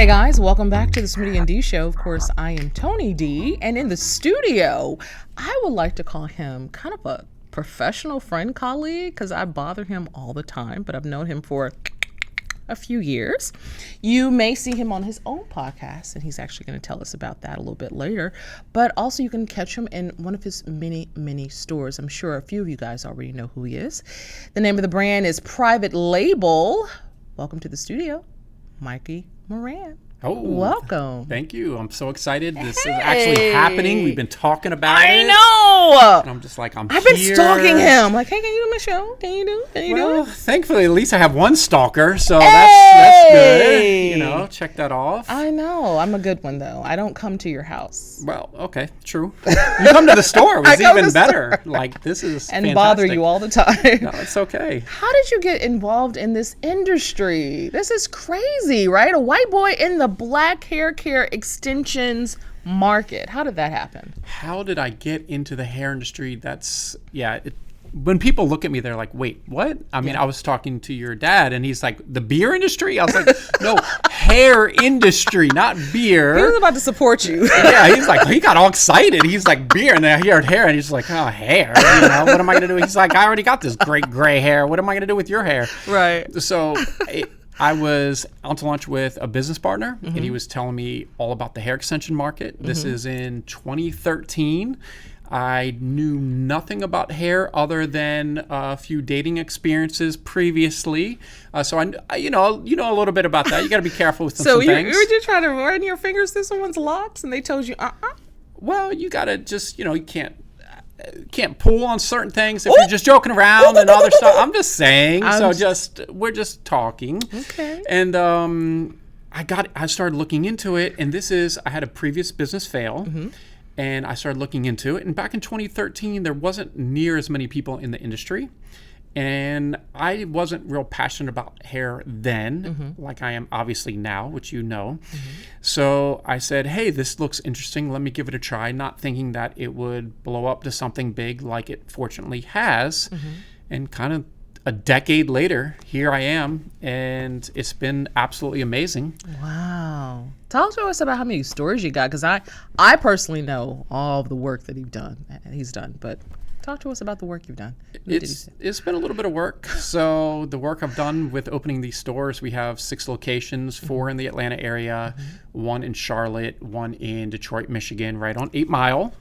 Hey guys, welcome back to the Smitty and D Show. Of course, I am Tony D, and in the studio, I would like to call him kind of a professional friend colleague because I bother him all the time, but I've known him for a few years. You may see him on his own podcast, and he's actually going to tell us about that a little bit later. But also, you can catch him in one of his many stores. I'm sure a few of you guys already know who he is. The name of the brand is Private Label. Welcome to the studio, Mikey Moran. Oh, welcome. Thank you. I'm so excited. This is actually happening. We've been talking about it. I know. And I'm just like, I've been stalking him. Like, hey, can you do my show? Can you do it? Thankfully, at least I have one stalker, so that's good. You know, check that off. I know. I'm a good one, though. I don't come to your house. Well, okay, true. You come to the store. It was even better. Like, this is and fantastic. Bother you all the time. No, it's okay. How did you get involved in this industry? This is crazy, right? A white boy in the black hair care extensions market. How did that happen? How did I get into the hair industry? When people look at me, they're like, wait, what? I mean, I was talking to your dad, and he's like, the beer industry? I was like, no, hair industry, not beer. He was about to support you. Yeah, he's like, he got all excited. He's like, beer, and then I heard hair, and he's like, oh, hair, you know, what am I going to do? He's like, I already got this great gray hair. What am I going to do with your hair? Right. So I was out to lunch with a business partner, and he was telling me all about the hair extension market. This is in 2013. I knew nothing about hair other than a few dating experiences previously. So I you know a little bit about that. You got to be careful with some things. So you trying to run your fingers through someone's locks, and they told you, Well, you got to just, you can't pull on certain things if you're just joking around and other stuff. I'm just saying. We're just talking. Okay. And I started looking into it, and I had a previous business fail. And I started looking into it. And back in 2013, there wasn't near as many people in the industry. And I wasn't real passionate about hair then, like I am obviously now, which you know. So I said, hey, this looks interesting. Let me give it a try, not thinking that it would blow up to something big like it fortunately has. And kind of a decade later, here I am, and it's been absolutely amazing. Wow. Talk to us about how many stores you got, because I personally know all of the work that he's done, but talk to us about the work you've done. It's been a little bit of work. So the work I've done with opening these stores, we have 6 locations, 4 in the Atlanta area, 1 in Charlotte, 1 in Detroit, Michigan, right on 8 Mile.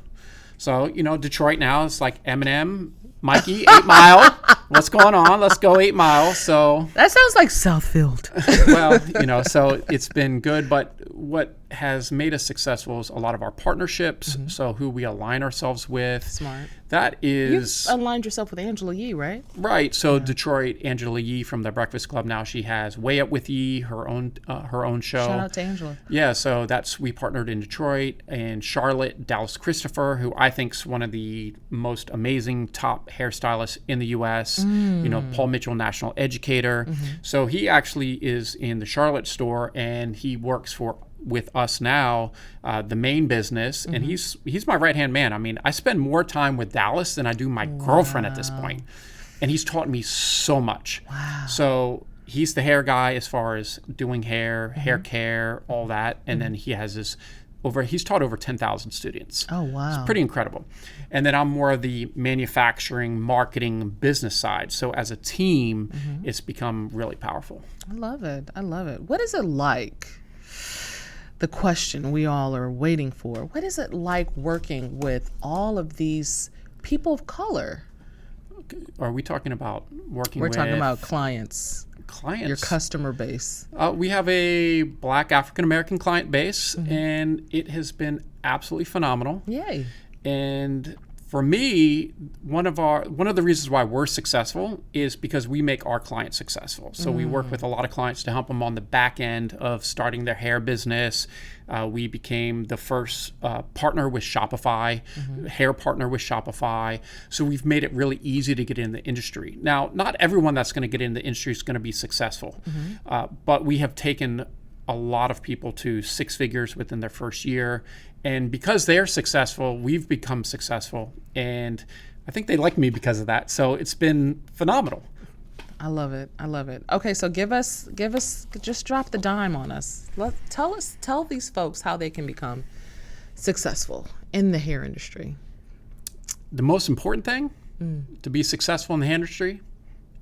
So, Detroit now, it's like Eminem, Mikey, 8 Mile. What's going on? Let's go 8 Mile. So that sounds like Southfield. Well, so it's been good. But what has made us successful is a lot of our partnerships. So who we align ourselves with. Smart. That is. You've aligned yourself with Angela Yee, right? Right. So Detroit, Angela Yee from the Breakfast Club. Now she has Way Up with Yee, her own show. Shout out to Angela. Yeah. So we partnered in Detroit and Charlotte. Dallas Christopher, who I think is one of the most amazing top hairstylists in the U.S. Paul Mitchell, national educator. So he actually is in the Charlotte store, and he works with us now, the main business, and he's my right-hand man. I mean, I spend more time with Dallas than I do my girlfriend at this point, and he's taught me so much. Wow. So he's the hair guy as far as doing hair, hair care, all that, and then he has he's taught over 10,000 students. Oh, wow. It's pretty incredible. And then I'm more of the manufacturing, marketing, business side. So as a team, it's become really powerful. I love it. What is it like? The question we all are waiting for. What is it like working with all of these people of color? Are we talking about working We're with... talking about clients. Your customer base. We have a Black African-American client base, and it has been absolutely phenomenal. Yay. And for me, one of the reasons why we're successful is because we make our clients successful. So we work with a lot of clients to help them on the back end of starting their hair business. We became the first partner with Shopify, hair partner with Shopify. So we've made it really easy to get in the industry. Now, not everyone that's going to get in the industry is going to be successful, but we have taken a lot of people to 6 figures within their first year. And because they're successful, we've become successful. And I think they like me because of that. So it's been phenomenal. I love it. I love it. Okay, so give us, just drop the dime on us. Tell these folks how they can become successful in the hair industry. The most important thing to be successful in the hair industry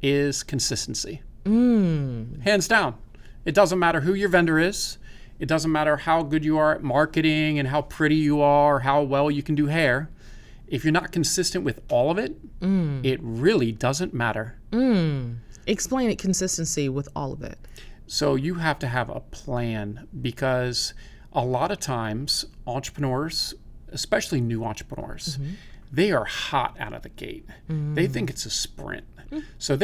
is consistency. Hands down. It doesn't matter who your vendor is. It doesn't matter how good you are at marketing and how pretty you are, or how well you can do hair. If you're not consistent with all of it, it really doesn't matter. Explain it, consistency with all of it. So you have to have a plan, because a lot of times entrepreneurs, especially new entrepreneurs, they are hot out of the gate. They think it's a sprint. So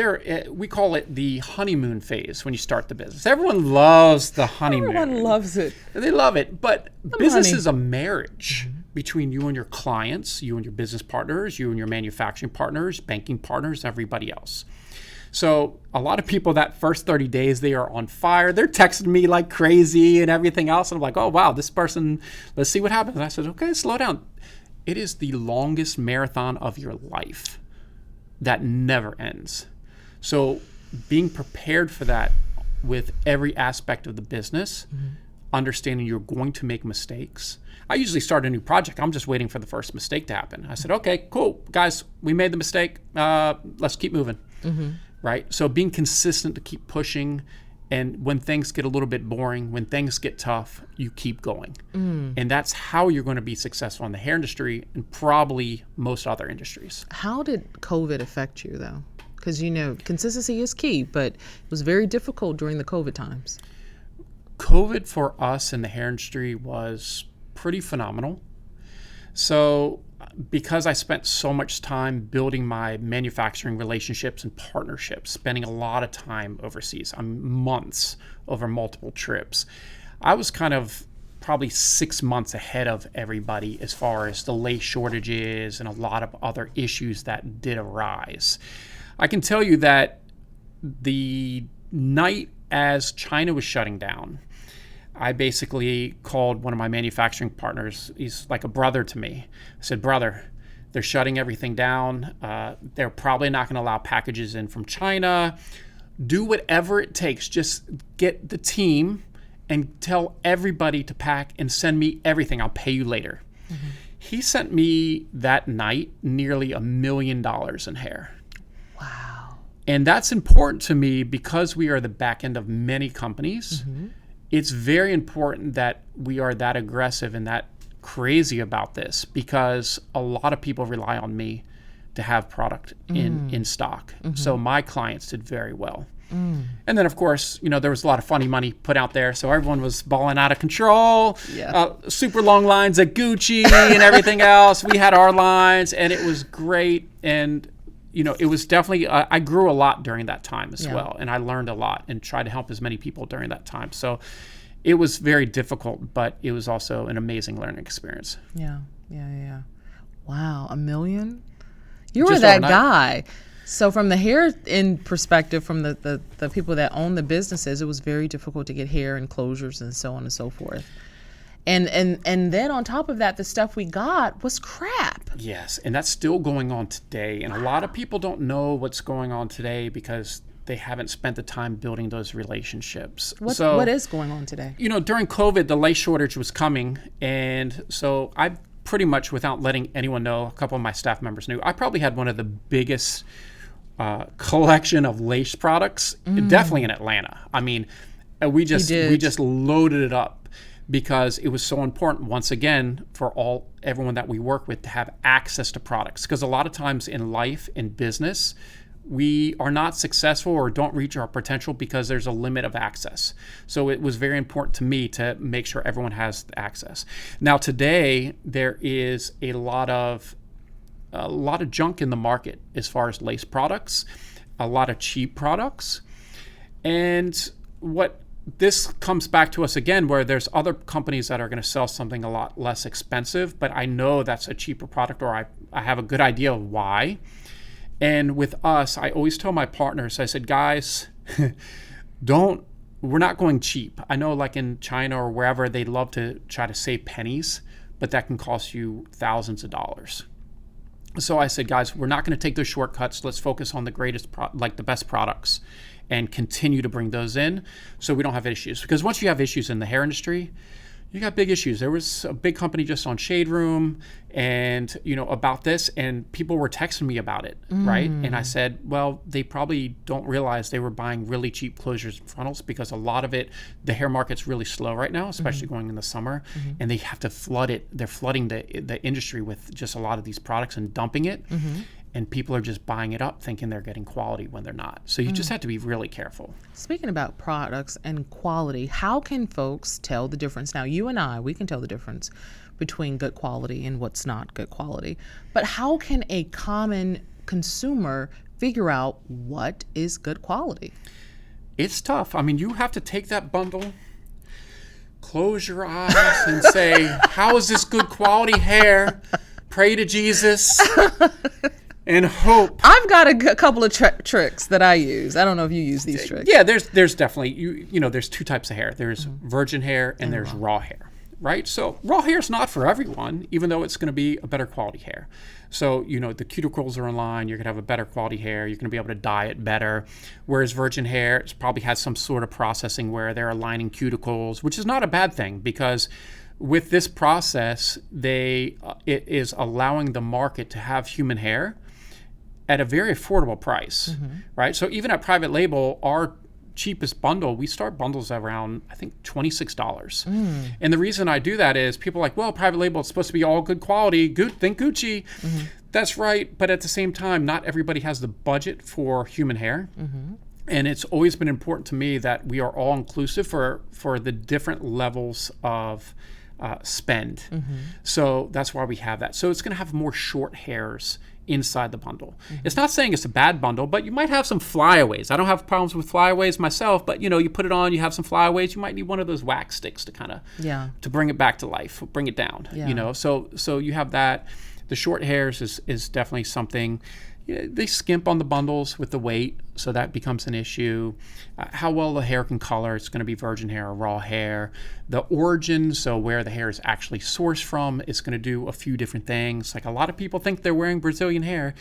we call it the honeymoon phase when you start the business. Everyone loves the honeymoon. Everyone loves it. They love it. But business money. is a marriage between you and your clients, you and your business partners, you and your manufacturing partners, banking partners, everybody else. So a lot of people, that first 30 days, they are on fire. They're texting me like crazy and everything else. And I'm like, oh, wow, this person, let's see what happens. And I said, okay, slow down. It is the longest marathon of your life that never ends. So being prepared for that with every aspect of the business, understanding you're going to make mistakes. I usually start a new project. I'm just waiting for the first mistake to happen. I said, okay, cool. Guys, we made the mistake. Let's keep moving. Right? So being consistent to keep pushing. And when things get a little bit boring, when things get tough, you keep going. And that's how you're going to be successful in the hair industry and probably most other industries. How did COVID affect you, though? Because, consistency is key, but it was very difficult during the COVID times. COVID for us in the hair industry was pretty phenomenal. So because I spent so much time building my manufacturing relationships and partnerships, spending a lot of time overseas, months over multiple trips, I was kind of probably 6 months ahead of everybody as far as the lace shortages and a lot of other issues that did arise. I can tell you that the night as China was shutting down, I basically called one of my manufacturing partners. He's like a brother to me. I said, brother, they're shutting everything down. They're probably not going to allow packages in from China. Do whatever it takes. Just get the team and tell everybody to pack and send me everything. I'll pay you later. He sent me that night nearly $1 million in hair. Wow. And that's important to me because we are the back end of many companies. It's very important that we are that aggressive and that crazy about this, because a lot of people rely on me to have product in stock. So my clients did very well. And then, of course, there was a lot of funny money put out there. So everyone was balling out of control. Super long lines at Gucci and everything else. We had our lines, and it was great. And it was definitely, I grew a lot during that time as well. And I learned a lot and tried to help as many people during that time. So it was very difficult, but it was also an amazing learning experience. Yeah. Wow, $1 million? You were Just that overnight. guy. So from the hair in perspective, from the people that own the businesses, it was very difficult to get hair and closures and so on and so forth. And then on top of that, the stuff we got was crap. Yes, and that's still going on today. And a lot of people don't know what's going on today because they haven't spent the time building those relationships. What is going on today? During COVID, the lace shortage was coming. And so I pretty much, without letting anyone know, a couple of my staff members knew, I probably had one of the biggest collection of lace products, definitely in Atlanta. I mean, we just loaded it up. Because it was so important, once again, for everyone that we work with to have access to products. Because a lot of times in life, in business, we are not successful or don't reach our potential because there's a limit of access. So it was very important to me to make sure everyone has access. Now today, there is a lot of junk in the market as far as lace products, a lot of cheap products, and this comes back to us again, where there's other companies that are going to sell something a lot less expensive, but I know that's a cheaper product, or I have a good idea of why. And with us, I always tell my partners, I said, guys, we're not going cheap. I know like in China or wherever, they love to try to save pennies, but that can cost you thousands of dollars. So I said, guys, we're not going to take those shortcuts. Let's focus on the greatest, the best products, and continue to bring those in so we don't have issues. Because once you have issues in the hair industry, you got big issues. There was a big company just on Shade Room and, about this, and people were texting me about it, right? And I said, well, they probably don't realize they were buying really cheap closures and frontals because a lot of it, the hair market's really slow right now, especially going in the summer, and they have to flood it. They're flooding the industry with just a lot of these products and dumping it. And people are just buying it up thinking they're getting quality when they're not. So you just have to be really careful. Speaking about products and quality, how can folks tell the difference? Now, you and I, we can tell the difference between good quality and what's not good quality. But how can a common consumer figure out what is good quality? It's tough. I mean, you have to take that bundle, close your eyes and say, how is this good quality hair? Pray to Jesus. And hope. I've got a couple of tricks that I use. I don't know if you use these tricks. Yeah, there's definitely, there's two types of hair. There's virgin hair and there's raw hair, right? So raw hair is not for everyone, even though it's going to be a better quality hair. So, the cuticles are in line. You're going to have a better quality hair. You're going to be able to dye it better. Whereas virgin hair it's probably has some sort of processing where they're aligning cuticles, which is not a bad thing because with this process, it is allowing the market to have human hair at a very affordable price, right? So even at private label, our cheapest bundle, we start bundles around, I think, $26. And the reason I do that is people are like, well, private label, it's supposed to be all good quality, think Gucci. That's right, but at the same time, not everybody has the budget for human hair. And it's always been important to me that we are all inclusive for the different levels of spend. So that's why we have that. So it's going to have more short hairs inside the bundle. It's not saying it's a bad bundle, but you might have some flyaways. I don't have problems with flyaways myself, but you put it on, you have some flyaways, you might need one of those wax sticks to kind of to bring it back to life, bring it down. So you have that. The short hairs is definitely something. They skimp on the bundles with the weight, so that becomes an issue. How well the hair can color, it's going to be virgin hair or raw hair. The origin, so where the hair is actually sourced from, is going to do a few different things. Like a lot of people think they're wearing Brazilian hair.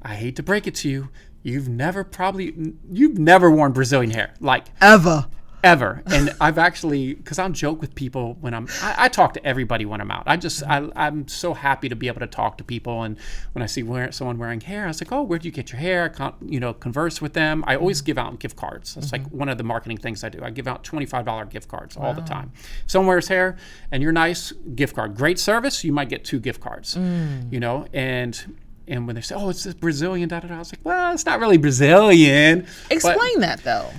I hate to break it to you, you've never worn Brazilian hair, like ever. And I've actually, because I'll joke with people when I talk to everybody when I'm out. I'm so happy to be able to talk to people. And when I see someone wearing hair, I was like, oh, where'd you get your hair? I can't, converse with them. I always give out gift cards. That's like one of the marketing things I do. I give out $25 gift cards all the time. If someone wears hair and you're nice, gift card. Great service, you might get 2 gift cards, and when they say, oh, it's this Brazilian, I was like, well, it's not really Brazilian. Explain that, though.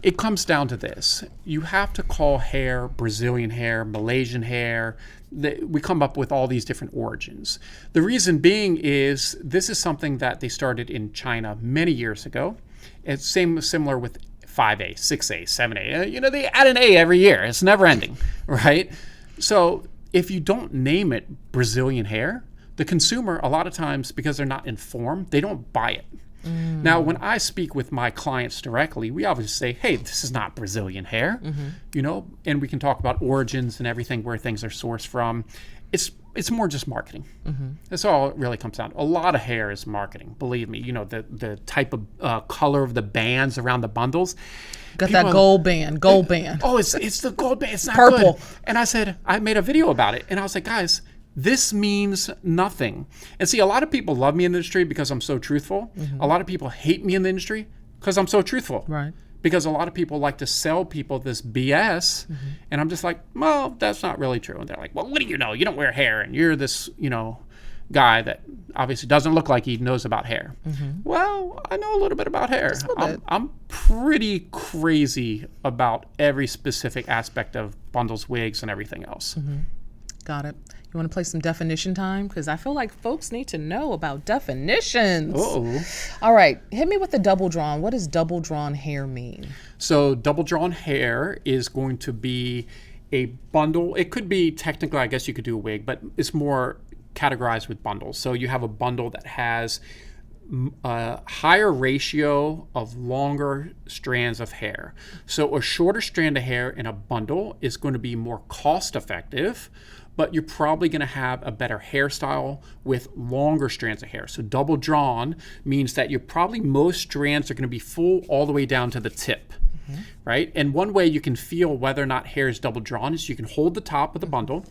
It comes down to this. You have to call hair Brazilian hair, Malaysian hair. We come up with all these different origins. The reason being is this is something that they started in China many years ago. It's similar with 5A, 6A, 7A. They add an A every year. It's never ending, right? So if you don't name it Brazilian hair, the consumer, a lot of times, because they're not informed, they don't buy it. Now, when I speak with my clients directly, we obviously say, hey, this is not Brazilian hair, and we can talk about origins and everything, where things are sourced from. It's more just marketing. That's all it really comes down to. A lot of hair is marketing, believe me. The type of color of the bands around the bundles. Got that gold band. Oh, it's the gold band. It's not purple. Good. And I made a video about it, and I was like, guys, this means nothing. And see, a lot of people love me in the industry because I'm so truthful. A lot of people hate me in the industry because I'm so truthful. Right. Because a lot of people like to sell people this BS. And I'm just like, well, that's not really true. And they're like, well, what do you know? You don't wear hair. And you're this, guy that obviously doesn't look like he knows about hair. Well, I know a little bit about hair. I'm pretty crazy about every specific aspect of bundles, wigs, and everything else. Got it. You want to play some definition time? Because I feel like folks need to know about definitions. All right. Hit me with the double drawn. What does double drawn hair mean? So double drawn hair is going to be a bundle. It could be technically, I guess you could do a wig, but it's more categorized with bundles. So you have a bundle that has a higher ratio of longer strands of hair. So a shorter strand of hair in a bundle is going to be more cost effective but you're probably going to have a better hairstyle with longer strands of hair. So double drawn means that most strands are going to be full all the way down to the tip. Right? And one way you can feel whether or not hair is double drawn is you can hold the top of the bundle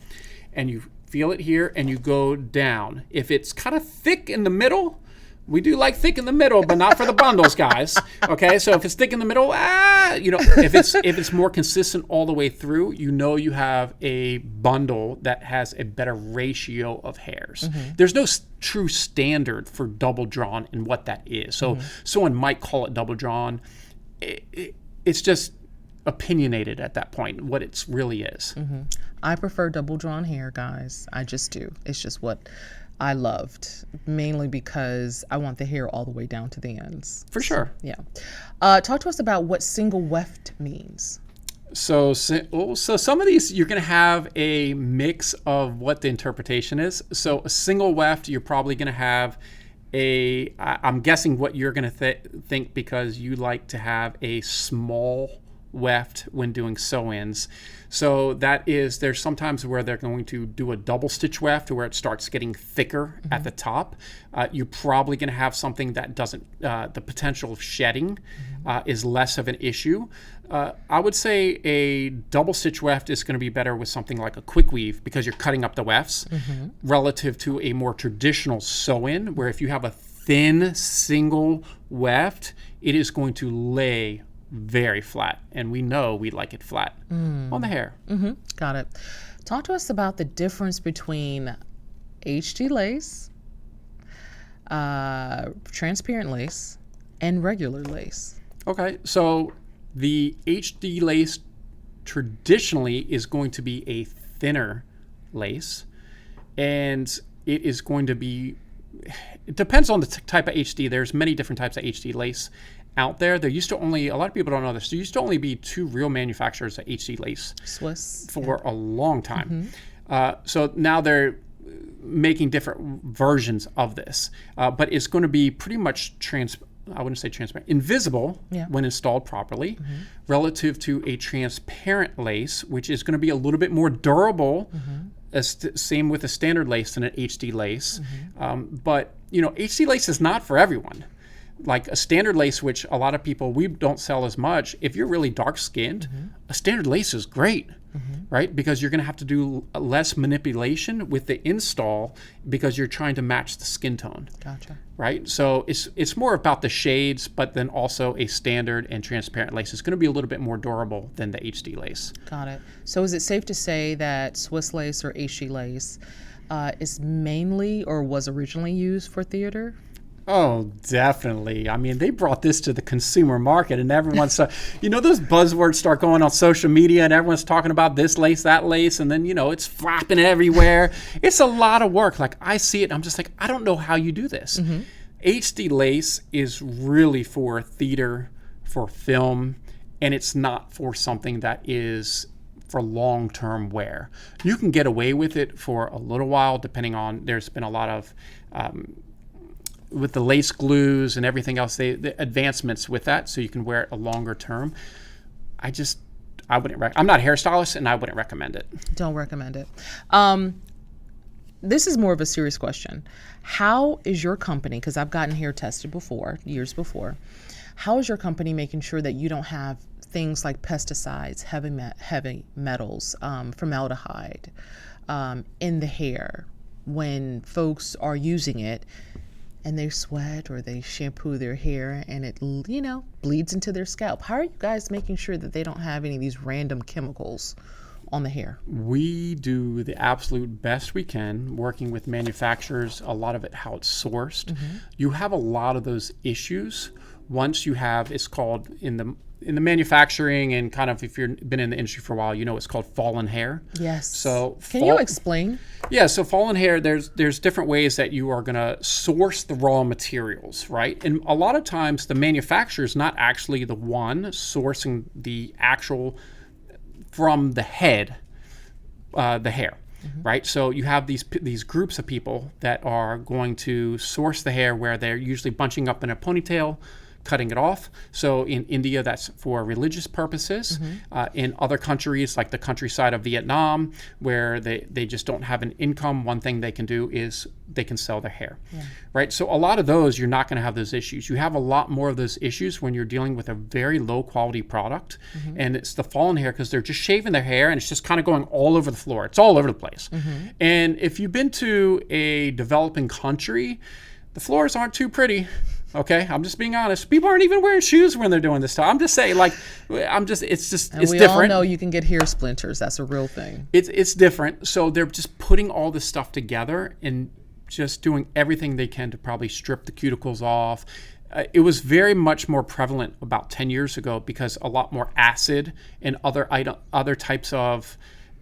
and you feel it here and you go down. If it's kind of thick in the middle, we do like thick in the middle, but not for the bundles, guys. Okay, so if it's thick in the middle, if it's more consistent all the way through, you have a bundle that has a better ratio of hairs. There's no true standard for double drawn and what that is. So someone might call it double drawn. It's just opinionated at that point, what it really is. I prefer double drawn hair, guys. I just do. It's just what I loved, mainly because I want the hair all the way down to the ends. For sure. Yeah. Talk to us about what single weft means. So some of these, you're going to have a mix of what the interpretation is. So a single weft, you're probably going to have I'm guessing what you're going to think because you like to have a small weft when doing sew-ins. So there's sometimes where they're going to do a double stitch weft where it starts getting thicker at the top. You're probably going to have something that doesn't, the potential of shedding is less of an issue. I would say a double stitch weft is going to be better with something like a quick weave because you're cutting up the wefts relative to a more traditional sew-in where if you have a thin single weft, it is going to lay very flat, and we know we like it flat on the hair. Got it. Talk to us about the difference between HD lace, transparent lace, and regular lace. Okay, so the HD lace traditionally is going to be a thinner lace, and it is going to be, it depends on the type of HD. There's many different types of HD lace out there. There used to only, a lot of people don't know this, there used to only be 2 real manufacturers of HD lace. Swiss. For a long time. So now they're making different versions of this. But it's going to be pretty much I wouldn't say transparent, invisible when installed properly, relative to a transparent lace, which is going to be a little bit more durable, same with a standard lace than an HD lace. But, HD lace is not for everyone. Like a standard lace, which a lot of people, we don't sell as much. If you're really dark skinned, a standard lace is great, right? Because you're going to have to do less manipulation with the install because you're trying to match the skin tone. Gotcha. Right? So it's more about the shades, but then also a standard and transparent lace is going to be a little bit more durable than the HD lace. Got it. So is it safe to say that Swiss lace or HD lace is mainly or was originally used for theater? Oh, definitely. I mean, they brought this to the consumer market and everyone's, those buzzwords start going on social media and everyone's talking about this lace, that lace, and then, it's flapping everywhere. It's a lot of work. Like I see it, and I'm just like, I don't know how you do this. HD lace is really for theater, for film, and it's not for something that is for long-term wear. You can get away with it for a little while, depending on, there's been a lot of, with the lace glues and everything else, the advancements with that, so you can wear it a longer term. I wouldn't. I'm not a hairstylist, and I wouldn't recommend it. Don't recommend it. This is more of a serious question. How is your company? Because I've gotten hair tested before, years before. How is your company making sure that you don't have things like pesticides, heavy metals, formaldehyde in the hair when folks are using it? And they sweat or they shampoo their hair and it, bleeds into their scalp. How are you guys making sure that they don't have any of these random chemicals on the hair? We do the absolute best we can, working with manufacturers, a lot of it how it's sourced. You have a lot of those issues once you have, it's called in the manufacturing and kind of if you've been in the industry for a while, it's called fallen hair. Yes. So can you explain? Yeah, so fallen hair, there's different ways that you are going to source the raw materials, right? And a lot of times the manufacturer is not actually the one sourcing the actual from the head, the hair. Right? So you have these groups of people that are going to source the hair where they're usually bunching up in a ponytail, cutting it off. So in India, that's for religious purposes. In other countries, like the countryside of Vietnam, where they just don't have an income, one thing they can do is they can sell their hair, right? So a lot of those, you're not going to have those issues. You have a lot more of those issues when you're dealing with a very low quality product, and it's the fallen hair because they're just shaving their hair and it's just kind of going all over the floor. It's all over the place. And if you've been to a developing country, the floors aren't too pretty. Okay, I'm just being honest. People aren't even wearing shoes when they're doing this stuff. I'm just saying, it's different. We all know you can get hair splinters. That's a real thing. It's different. So they're just putting all this stuff together and just doing everything they can to probably strip the cuticles off. It was very much more prevalent about 10 years ago because a lot more acid and other types of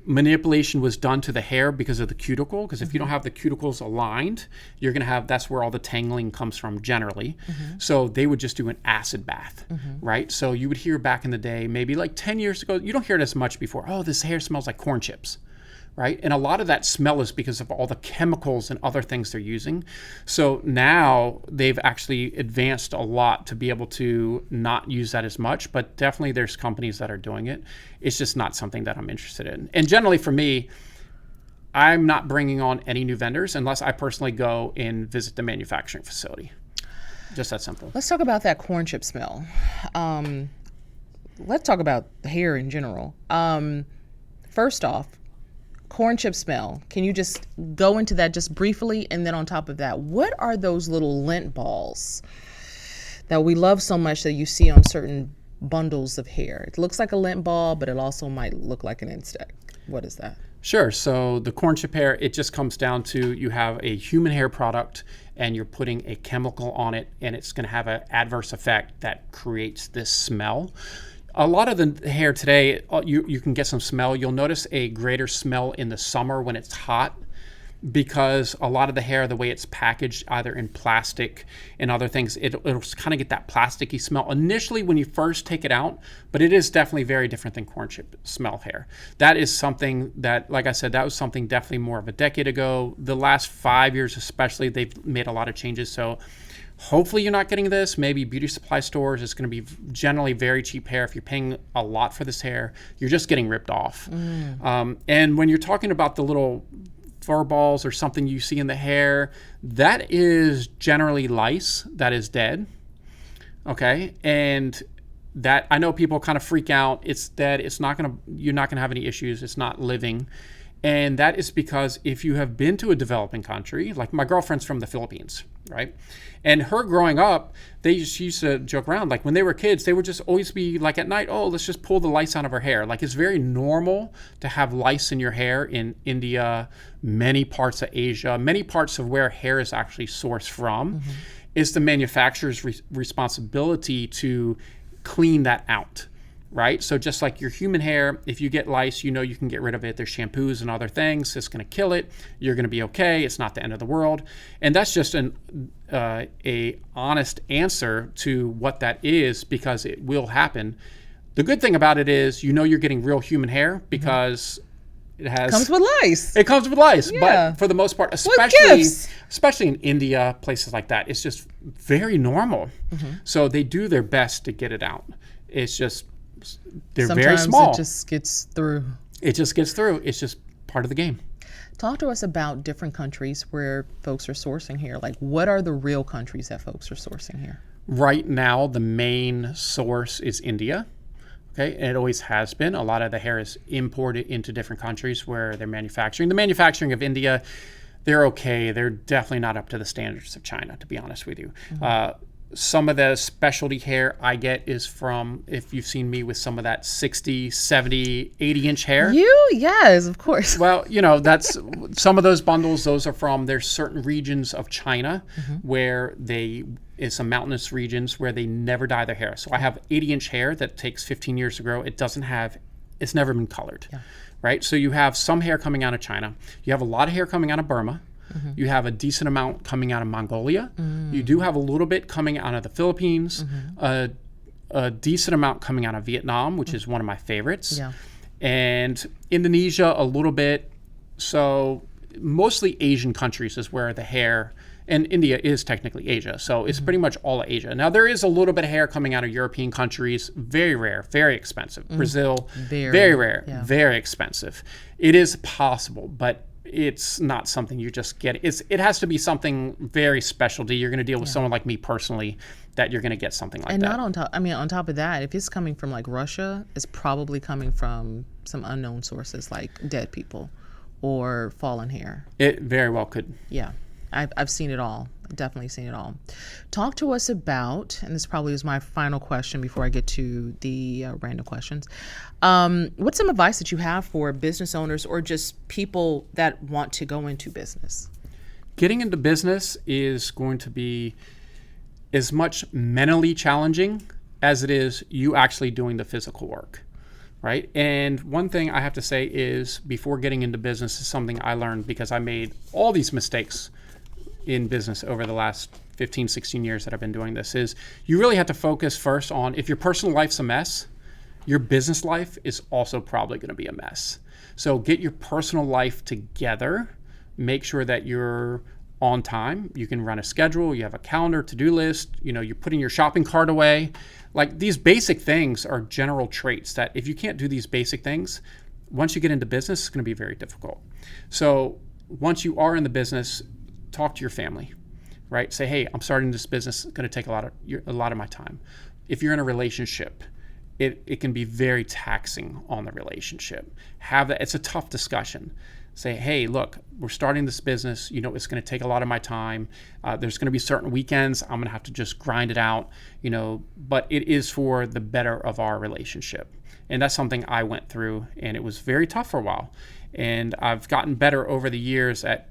manipulation was done to the hair because of the cuticle. Because if you don't have the cuticles aligned, you're going to have, that's where all the tangling comes from generally. So they would just do an acid bath, right? So you would hear back in the day, maybe like 10 years ago, you don't hear it as much before, oh, this hair smells like corn chips. Right? And a lot of that smell is because of all the chemicals and other things they're using. So now they've actually advanced a lot to be able to not use that as much, but definitely there's companies that are doing it. It's just not something that I'm interested in. And generally for me, I'm not bringing on any new vendors unless I personally go and visit the manufacturing facility. Just that simple. Let's talk about that corn chip smell. Let's talk about hair in general. First off, corn chip smell. Can you just go into that just briefly? And then on top of that, what are those little lint balls that we love so much that you see on certain bundles of hair? It looks like a lint ball, but it also might look like an insect. What is that? Sure. So the corn chip hair, it just comes down to you have a human hair product and you're putting a chemical on it and it's going to have an adverse effect that creates this smell. A lot of the hair today, you can get some smell. You'll notice a greater smell in the summer when it's hot because a lot of the hair, the way it's packaged, either in plastic and other things, it'll kind of get that plasticky smell initially when you first take it out, but it is definitely very different than corn chip smell hair. That is something that, like I said, that was something definitely more of a decade ago. The last 5 years especially, they've made a lot of changes. So hopefully you're not getting this. Maybe beauty supply stores, it's going to be generally very cheap hair. If you're paying a lot for this hair, you're just getting ripped off. And when you're talking about the little fur balls or something you see in the hair, that is generally lice that is dead. Okay. And that, I know people kind of freak out. It's dead. You're not going to have any issues. It's not living. And that is because if you have been to a developing country, like my girlfriend's from the Philippines, right? And her growing up, she used to joke around, like when they were kids, they would just always be like at night, oh, let's just pull the lice out of her hair. Like it's very normal to have lice in your hair in India, many parts of Asia, many parts of where hair is actually sourced from. It's the manufacturer's responsibility to clean that out. Right? So just like your human hair, if you get lice, you know you can get rid of it. There's shampoos and other things. It's going to kill it. You're going to be okay. It's not the end of the world. And that's just a honest answer to what that is because it will happen. The good thing about it is you know you're getting real human hair because it comes with lice. It comes with lice. Yeah. But for the most part, especially in India, places like that, it's just very normal. So they do their best to get it out. It's just they're Sometimes very small. It just gets through. It just gets through. It's just part of the game. Talk to us about different countries where folks are sourcing hair. Like, what are the real countries that folks are sourcing hair? Right now, the main source is India. Okay, and it always has been. A lot of the hair is imported into different countries where they're manufacturing. The manufacturing of India, they're okay. They're definitely not up to the standards of China, to be honest with you. Some of the specialty hair I get is from, if you've seen me with some of that 60, 70, 80-inch hair. Yes, of course. Well, that's some of those bundles, those are from, there's certain regions of China where it's some mountainous regions where they never dye their hair. So I have 80-inch hair that takes 15 years to grow. It's never been colored, right? So you have some hair coming out of China. You have a lot of hair coming out of Burma. You have a decent amount coming out of Mongolia. You do have a little bit coming out of the Philippines, a decent amount coming out of Vietnam, which is one of my favorites, and Indonesia a little bit. So mostly Asian countries is where the hair And India is technically Asia, so it's pretty much all of Asia. Now, there is a little bit of hair coming out of European countries. Very rare, very expensive. Brazil, very rare, very expensive. It is possible, but it's not something you just get. It has to be something very specialty. You're going to deal with someone like me personally that you're going to get something like and that. And not on top, I mean, on top of that, if it's coming from like Russia, it's probably coming from some unknown sources like dead people or fallen hair. It very well could. Yeah. I've seen it all. I've definitely seen it all. Talk to us about, and this probably is my final question before I get to the random questions. What's some advice that you have for business owners or just people that want to go into business? Getting into business is going to be as much mentally challenging as it is you actually doing the physical work, right? And one thing I have to say is before getting into business is something I learned because I made all these mistakes in business over the last 15, 16 years that I've been doing this, is you really have to focus first on, if your personal life's a mess, your business life is also probably going to be a mess. So get your personal life together, make sure that you're on time, you can run a schedule, you have a calendar, to-do list, you're putting your shopping cart away. Like, these basic things are general traits that if you can't do these basic things, once you get into business, it's going to be very difficult. So once you are in the business, talk to your family, right? Say, hey, I'm starting this business. It's going to take a lot of my time. If you're in a relationship, it can be very taxing on the relationship. Have that. It's a tough discussion. Say, hey, look, we're starting this business. It's going to take a lot of my time. There's going to be certain weekends I'm going to have to just grind it out, but it is for the better of our relationship. And that's something I went through, and it was very tough for a while. And I've gotten better over the years at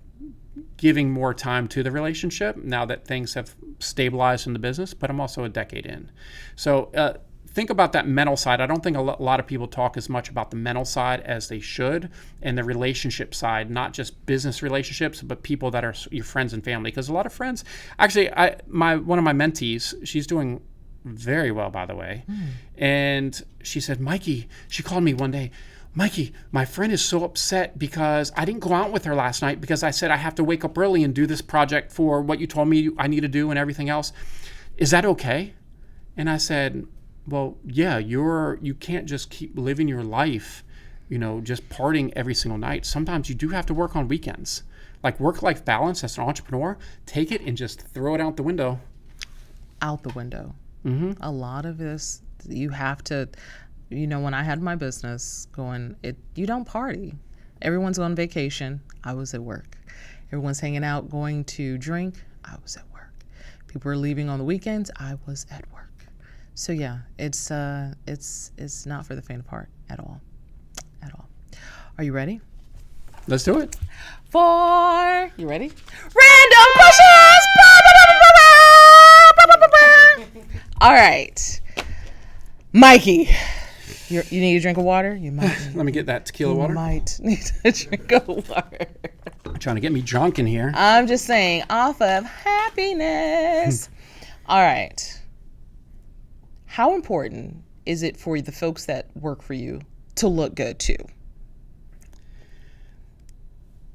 giving more time to the relationship now that things have stabilized in the business, but I'm also a decade in. So think about that mental side. I don't think a lot of people talk as much about the mental side as they should, and the relationship side, not just business relationships, but people that are your friends and family. Because a lot of friends, actually, one of my mentees, she's doing very well, by the way. And she said, Mikey, she called me one day, Mikey, my friend is so upset because I didn't go out with her last night because I said I have to wake up early and do this project for what you told me I need to do and everything else. Is that okay? And I said, well, yeah, you can't just keep living your life, just partying every single night. Sometimes you do have to work on weekends. Like, work-life balance as an entrepreneur, take it and just throw it out the window. Out the window. Mm-hmm. A lot of this, you have to... when I had my business going, you don't party. Everyone's on vacation. I was at work. Everyone's hanging out, going to drink. I was at work. People are leaving on the weekends. I was at work. So yeah, it's not for the faint of heart at all. At all. Are you ready? Let's do it. You ready? Random questions! All right. Mikey. You need a drink of water? You might. Let me get that tequila water. You might need a drink of water. Trying to get me drunk in here. I'm just saying, off of happiness. All right. How important is it for the folks that work for you to look good too?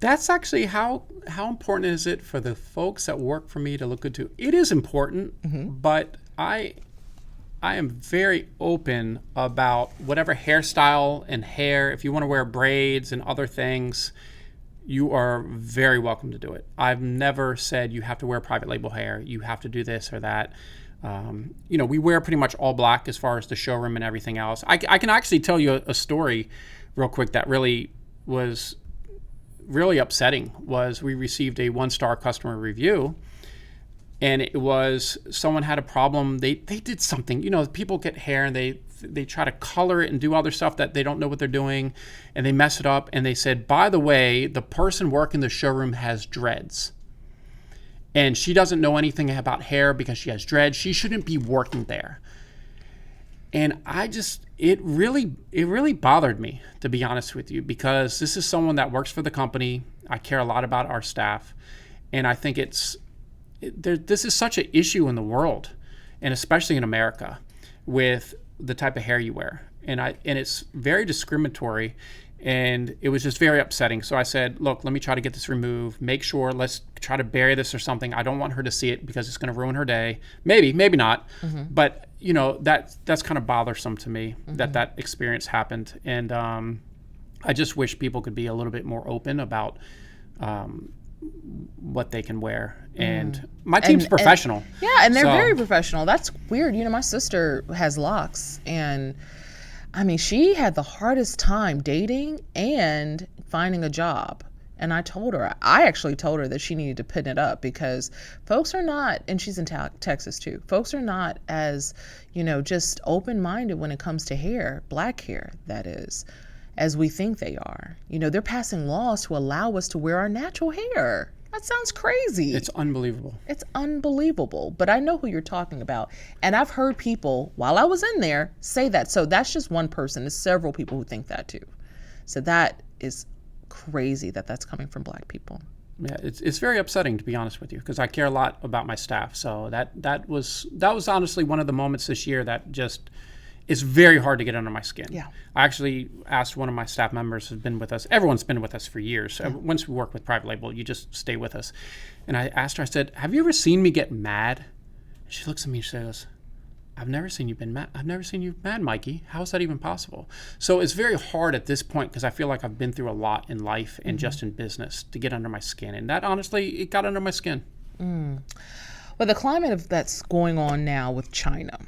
That's actually how important is it for the folks that work for me to look good too? It is important, but I am very open about whatever hairstyle and hair. If you want to wear braids and other things, you are very welcome to do it. I've never said you have to wear private label hair. You have to do this or that. We wear pretty much all black as far as the showroom and everything else. I can actually tell you a story real quick that really was really upsetting. Was we received a 1-star customer review, and it was someone had a problem. They did something. People get hair and they try to color it and do other stuff that they don't know what they're doing, and they mess it up. And they said, by the way, the person working the showroom has dreads. And she doesn't know anything about hair because she has dreads. She shouldn't be working there. And it really bothered me, to be honest with you, because this is someone that works for the company. I care a lot about our staff. And I think this is such an issue in the world, and especially in America, with the type of hair you wear. And it's very discriminatory. And it was just very upsetting. So I said, look, let me try to get this removed. Make sure, let's try to bury this or something. I don't want her to see it because it's going to ruin her day. Maybe not. But, that's kind of bothersome to me that experience happened. And I just wish people could be a little bit more open about what they can wear. And my team's professional. And they're very professional. That's weird. My sister has locks, and she had the hardest time dating and finding a job. And I actually told her that she needed to pin it up, because folks are not, and she's in Texas too, folks are not as, just open-minded when it comes to hair, black hair, that is, as we think they are. They're passing laws to allow us to wear our natural hair. That sounds crazy. It's unbelievable. It's unbelievable. But I know who you're talking about. And I've heard people, while I was in there, say that. So that's just one person. There's several people who think that too. So that is crazy that that's coming from black people. Yeah, it's very upsetting, to be honest with you, because I care a lot about my staff. So that was honestly one of the moments this year that just is very hard to get under my skin. Yeah. I actually asked one of my staff members who's been with us. Everyone's been with us for years. Yeah. Once we work with private label, you just stay with us. And I asked her, I said, have you ever seen me get mad? She looks at me and she says, I've never seen you mad. I've never seen you mad, Mikey. How is that even possible? So it's very hard at this point, because I feel like I've been through a lot in life and just in business, to get under my skin. And that, honestly, it got under my skin. Well, the climate that's going on now with China,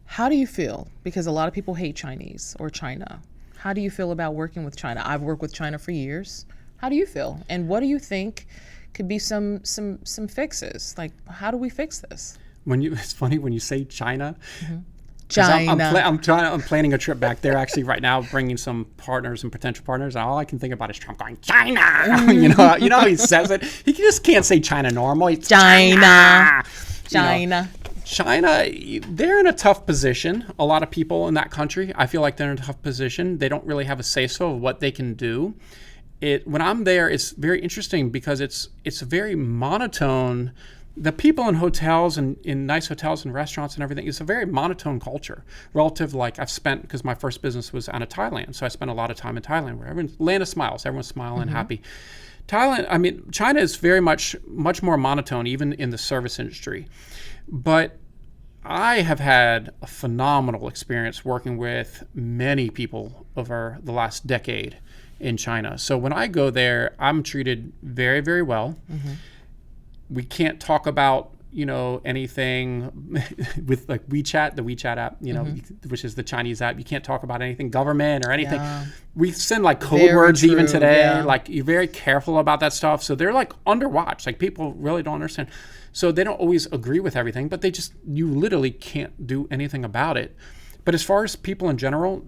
how do you feel? Because a lot of people hate Chinese or China. How do you feel about working with China? I've worked with China for years. How do you feel? And what do you think could be some fixes? Like, how do we fix this? It's funny when you say China. China. I'm planning a trip back there actually right now, bringing some partners and potential partners. And all I can think about is Trump going, China. You know how he says it. He just can't say China normal. It's China. China, they're in a tough position. A lot of people in that country, I feel like they're in a tough position. They don't really have a say-so of what they can do. When I'm there, it's very interesting, because it's a very monotone. The people in hotels and in nice hotels and restaurants and everything, it's a very monotone culture relative. Like I've spent, because my first business was out of Thailand. So I spent a lot of time in Thailand, where everyone's land of smiles, everyone's smiling and happy. China is very much more monotone, even in the service industry. But I have had a phenomenal experience working with many people over the last decade in China. So when I go there, I'm treated very, very well. We can't talk about, anything with like WeChat, the WeChat app, which is the Chinese app. You can't talk about anything government or anything. Yeah. We send like code words even today. Yeah. Like you're very careful about that stuff. So they're like under watch. Like people really don't understand. So they don't always agree with everything, but you literally can't do anything about it. But as far as people in general,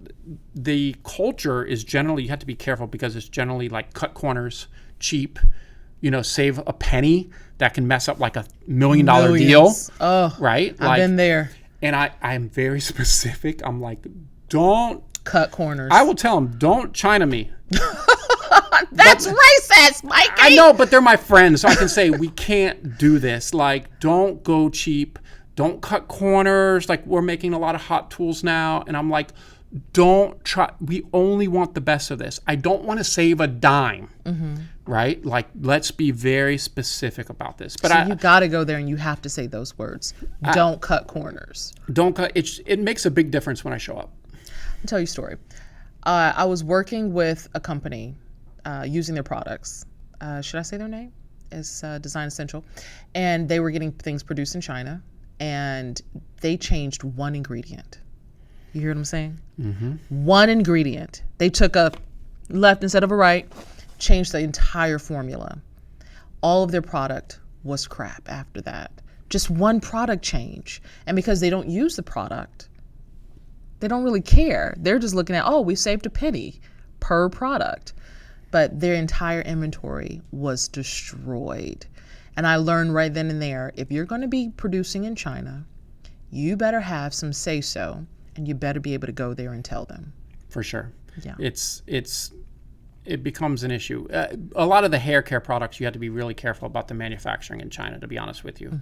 the culture is generally, you have to be careful, because it's generally like cut corners, cheap, save a penny. That can mess up like $1 million deal. Oh, right? I've been there. And I'm very specific. I'm like, don't cut corners. I will tell them, don't China me. That's racist, Mikey. I know, but they're my friends, so I can say we can't do this. Like, don't go cheap. Don't cut corners. Like, we're making a lot of hot tools now, and I'm like, don't try. We only want the best of this. I don't want to save a dime, right? Like, let's be very specific about this. But so you got to go there, and you have to say those words. Don't cut corners. Don't cut. It makes a big difference when I show up. I'll tell you a story. I was working with a company using their products. Should I say their name? It's Design Essential. And they were getting things produced in China, and they changed one ingredient. You hear what I'm saying? One ingredient. They took a left instead of a right, changed the entire formula. All of their product was crap after that. Just one product change. And because they don't use the product, they don't really care. They're just looking at, we saved a penny per product. But their entire inventory was destroyed. And I learned right then and there, if you're going to be producing in China, you better have some say-so, and you better be able to go there and tell them. For sure. Yeah. It's it becomes an issue. A lot of the hair care products, you have to be really careful about the manufacturing in China, to be honest with you.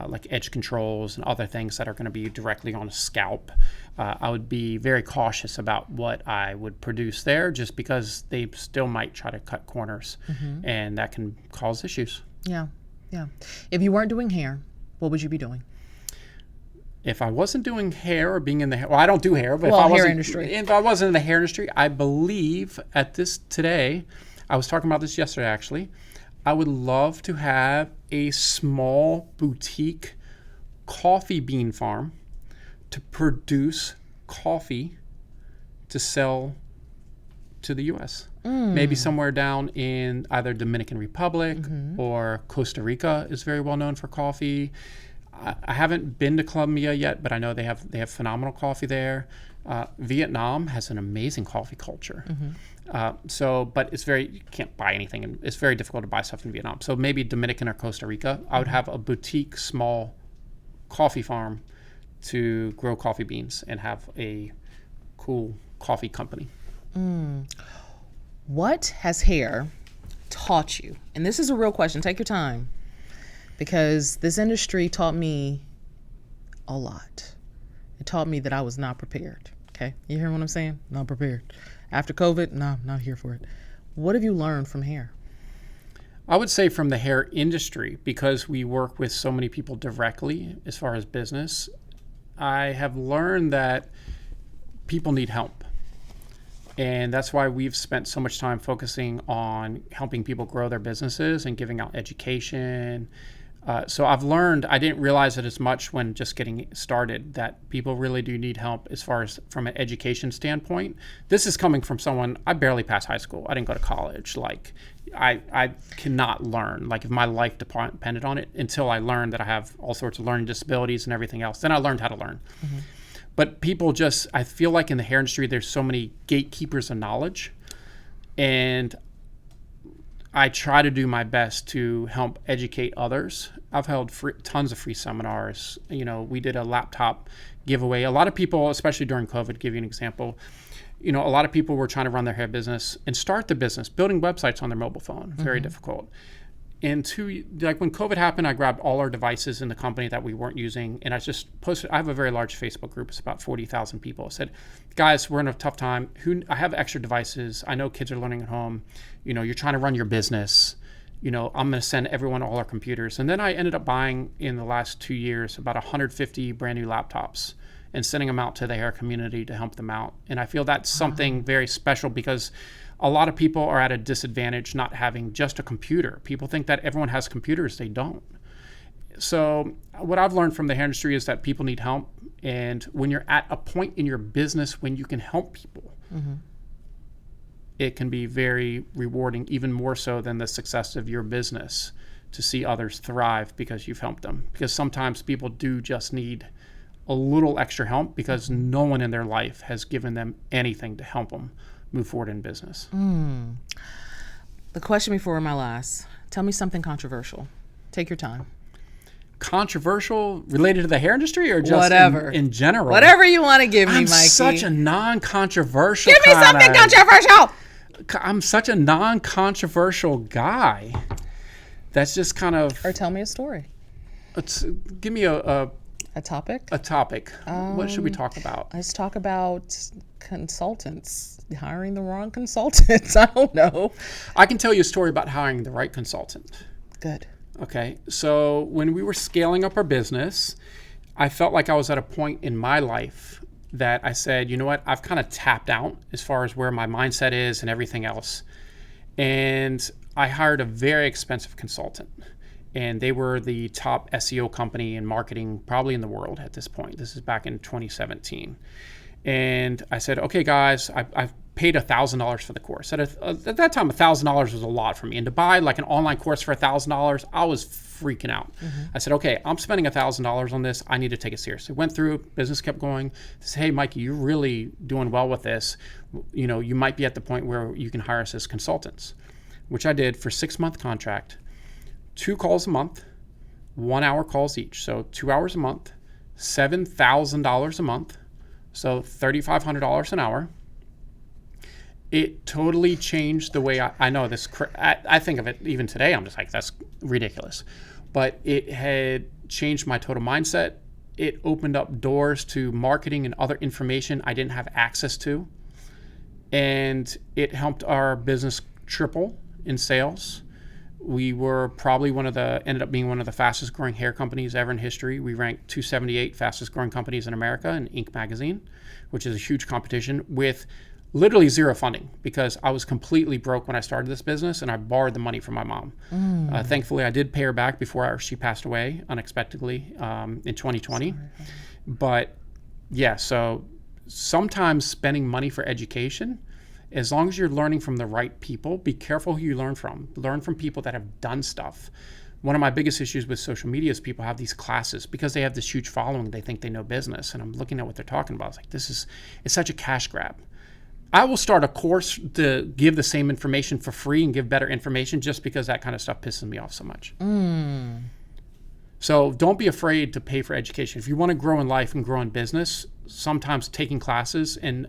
Like edge controls and other things that are going to be directly on a scalp. I would be very cautious about what I would produce there, just because they still might try to cut corners, and that can cause issues. Yeah. If you weren't doing hair, what would you be doing? If I wasn't doing hair or being in the hair, well, I don't do hair, but if I wasn't in the hair industry, I believe today, I was talking about this yesterday actually, I would love to have a small boutique coffee bean farm to produce coffee to sell to the U.S. Maybe somewhere down in either Dominican Republic or Costa Rica is very well known for coffee. I haven't been to Colombia yet, but I know they have phenomenal coffee there. Vietnam has an amazing coffee culture. But you can't buy anything, and it's very difficult to buy stuff in Vietnam. So maybe Dominican or Costa Rica, I would have a boutique small coffee farm to grow coffee beans and have a cool coffee company. What has hair taught you? And this is a real question. Take your time. Because this industry taught me a lot. It taught me that I was not prepared. Okay? You hear what I'm saying? Not prepared. After COVID, no, not here for it. What have you learned from hair? I would say from the hair industry, because we work with so many people directly as far as business, I have learned that people need help. And that's why we've spent so much time focusing on helping people grow their businesses and giving out education. So I've learned, I didn't realize it as much when just getting started, that people really do need help as far as from an education standpoint. This is coming from someone, I barely passed high school. I didn't go to college. Like, I cannot learn. Like, if my life depended on it, until I learned that I have all sorts of learning disabilities and everything else, then I learned how to learn. But people I feel like in the hair industry, there's so many gatekeepers of knowledge. And I try to do my best to help educate others. I've held tons of free seminars. We did a laptop giveaway. A lot of people, especially during COVID, give you an example, a lot of people were trying to run their hair business and start the business, building websites on their mobile phone. Very difficult. And when COVID happened, I grabbed all our devices in the company that we weren't using, and I just posted. I have a very large Facebook group. It's about 40,000 people. I said, guys, we're in a tough time. I have extra devices. I know kids are learning at home. You're trying to run your business. I'm going to send everyone all our computers. And then I ended up buying, in the last 2 years, about 150 brand new laptops and sending them out to the hair community to help them out. And I feel that's something very special, because a lot of people are at a disadvantage not having just a computer. People think that everyone has computers. They don't. So what I've learned from the hair industry is that people need help. And when you're at a point in your business when you can help people, it can be very rewarding, even more so than the success of your business, to see others thrive because you've helped them. Because sometimes people do just need a little extra help, because no one in their life has given them anything to help them move forward in business. The question before my last, tell me something controversial. Take your time. Controversial related to the hair industry, or just whatever in general? Whatever you want to give me, I'm Mikey. Such a non-controversial. Give me something controversial. I'm such a non-controversial guy. That's just kind of. Or tell me a story. Give me a topic. A topic. What should we talk about? Let's talk about consultants. Hiring the wrong consultants. I don't know. I can tell you a story about hiring the right consultant. Good. Okay. So when we were scaling up our business, I felt like I was at a point in my life that I said, you know what, I've kind of tapped out as far as where my mindset is and everything else. And I hired a very expensive consultant. And they were the top SEO company in marketing probably in the world at this point. This is back in 2017. And I said, okay, guys, I've paid $1,000 for the course. At that time, $1,000 was a lot for me. And to buy like an online course for $1,000, I was freaking out. I said, okay, I'm spending $1,000 on this. I need to take it seriously. Went through, business kept going. I said, hey, Mikey, you're really doing well with this. You might be at the point where you can hire us as consultants, which I did for 6-month contract, 2 calls a month, 1-hour calls each. So 2 hours a month, $7,000 a month. So $3,500 an hour. It totally changed the way I know this. I think of it even today. I'm just like, that's ridiculous. But it had changed my total mindset. It opened up doors to marketing and other information I didn't have access to. And it helped our business triple in sales. We were probably ended up being one of the fastest growing hair companies ever in history. We ranked 278 fastest growing companies in America in Inc. magazine, which is a huge competition with literally zero funding, because I was completely broke when I started this business and I borrowed the money from my mom. Thankfully, I did pay her back before she passed away unexpectedly in 2020. Sorry. But yeah, so sometimes spending money for education, as long as you're learning from the right people, be careful who you learn from. Learn from people that have done stuff. One of my biggest issues with social media is people have these classes because they have this huge following. They think they know business. And I'm looking at what they're talking about. It's like, it's such a cash grab. I will start a course to give the same information for free and give better information just because that kind of stuff pisses me off so much. So don't be afraid to pay for education. If you want to grow in life and grow in business, sometimes taking classes and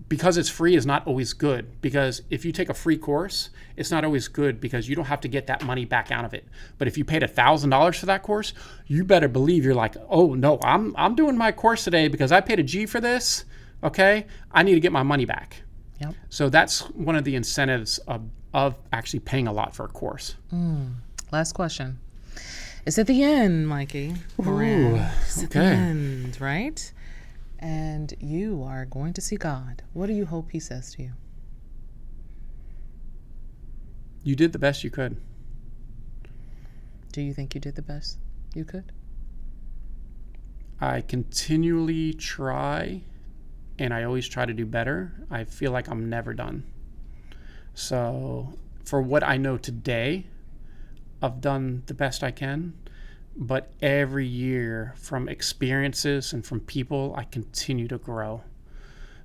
because it's free is not always good. Because if you take a free course, it's not always good because you don't have to get that money back out of it. But if you paid $1,000 for that course, you better believe you're like, oh no, I'm doing my course today because I paid a G for this. Okay, I need to get my money back. Yep. So that's one of the incentives of actually paying a lot for a course. Last question. It's at the end, Mikey Moran. It's at the end, right? And you are going to see God. What do you hope he says to you? You did the best you could. Do you think you did the best you could? I continually try, and I always try to do better. I feel like I'm never done. So for what I know today, I've done the best I can. But every year, from experiences and from people, I continue to grow.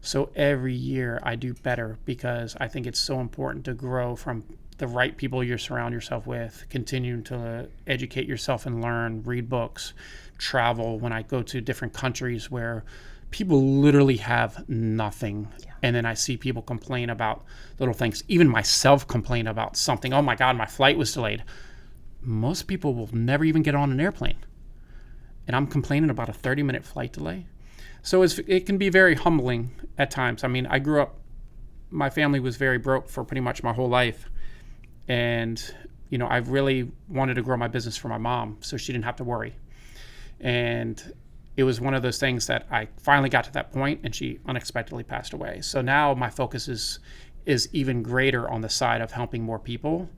So every year I do better because I think it's so important to grow from the right people you surround yourself with, continuing to educate yourself and learn, read books, travel. When I go to different countries where people literally have nothing. Yeah. And then I see people complain about little things. Even myself complain about something. Oh my God, my flight was delayed. Most people will never even get on an airplane. And I'm complaining about a 30-minute flight delay. So it can be very humbling at times. I mean, I grew up, my family was very broke for pretty much my whole life. And, I really wanted to grow my business for my mom so she didn't have to worry. And it was one of those things that I finally got to that point and she unexpectedly passed away. So now my focus is even greater on the side of helping more people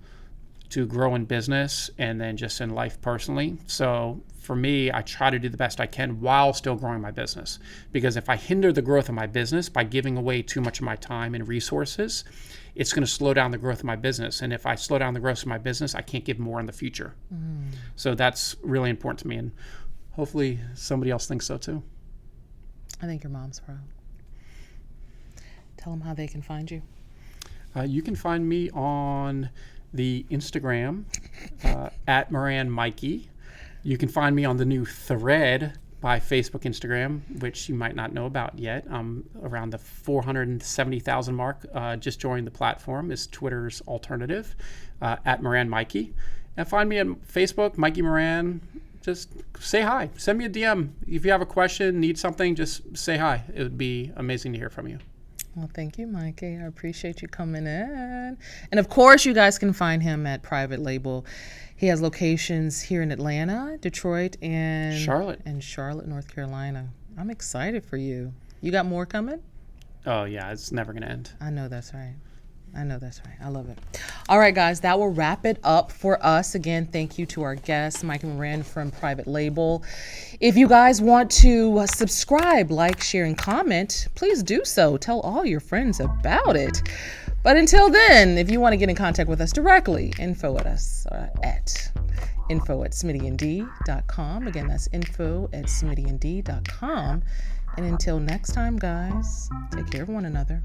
to grow in business and then just in life personally. So for me, I try to do the best I can while still growing my business. Because if I hinder the growth of my business by giving away too much of my time and resources, it's going to slow down the growth of my business. And if I slow down the growth of my business, I can't give more in the future. So that's really important to me. And hopefully somebody else thinks so too. I think your mom's proud. Tell them how they can find you. You can find me on the Instagram at Moran Mikey. You can find me on the new Thread by Facebook, Instagram, which you might not know about yet. I'm around the 470,000 mark. Just joined the platform. Is Twitter's alternative at Moran Mikey. And find me on Facebook, Mikey Moran. Just say hi. Send me a DM. If you have a question, need something, just say hi. It would be amazing to hear from you. Well, thank you, Mikey. I appreciate you coming in. And of course, you guys can find him at Private Label. He has locations here in Atlanta, Detroit, and Charlotte, North Carolina. I'm excited for you. You got more coming? Oh, yeah. It's never going to end. I know that's right. I love it. All right, guys, that will wrap it up for us. Again, thank you to our guest, Mikey Moran from Private Label. If you guys want to subscribe, like, share, and comment, please do so. Tell all your friends about it. But until then, if you want to get in contact with us directly, info at smittynd.com. Again, that's info@smittynd.com. And until next time, guys, take care of one another.